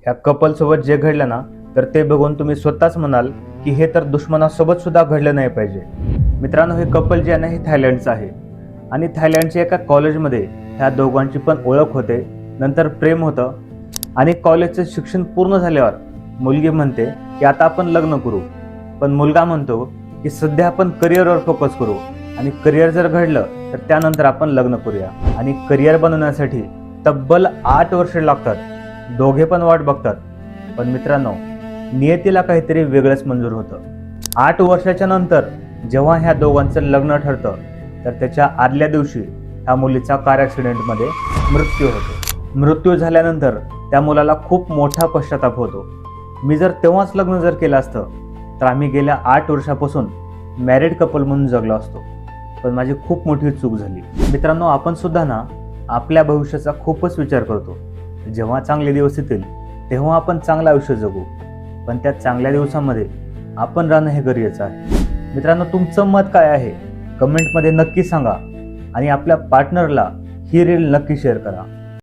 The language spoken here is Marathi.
ह्या कपलसोबत जे घडलं ना, तर ते बघून तुम्ही स्वतःच म्हणाल की हे तर दुश्मनासोबत सुद्धा घडलं नाही पाहिजे. मित्रांनो, हे कपल जे आहे ना, हे थायलंडचं आहे आणि थायलंडच्या एका कॉलेजमध्ये ह्या दोघांची पण ओळख होते, नंतर प्रेम होतं आणि कॉलेजचं शिक्षण पूर्ण झाल्यावर मुलगी म्हणते की आता आपण लग्न करू, पण मुलगा म्हणतो की सध्या आपण करिअरवर फोकस करू आणि करिअर जर घडलं तर त्यानंतर आपण लग्न करूया. आणि करिअर बनवण्यासाठी तब्बल 8 वर्ष लागतात. दोघे पण वाट बघतात, पण मित्रांनो, नियतीला काहीतरी वेगळंच मंजूर होतं. 8 वर्षाच्या नंतर जेव्हा ह्या दोघांचं लग्न ठरतं, तर त्याच्या आदल्या दिवशी ह्या मुलीचा कार ॲक्सिडेंटमध्ये मृत्यू होतो. मृत्यू झाल्यानंतर त्या मुलाला खूप मोठा पश्चाताप होतो. मी जर तेव्हाच लग्न जर केलं असतं तर आम्ही गेल्या 8 वर्षापासून मॅरिड कपल म्हणून जगलो असतो, पण माझी खूप मोठी चूक झाली. मित्रांनो, आपण सुद्धा ना आपल्या भविष्याचा खूपच विचार करतो. जेव्हा चांगले दिवस येतील तेव्हा आपण चांगलं आयुष्य जगू, पण त्या चांगल्या दिवसामध्ये आपण राहणं हे गरजेचं आहे. मित्रांनो, तुमचं मत काय आहे कमेंटमध्ये नक्की सांगा आणि आपल्या पार्टनरला ही रील नक्की शेअर करा.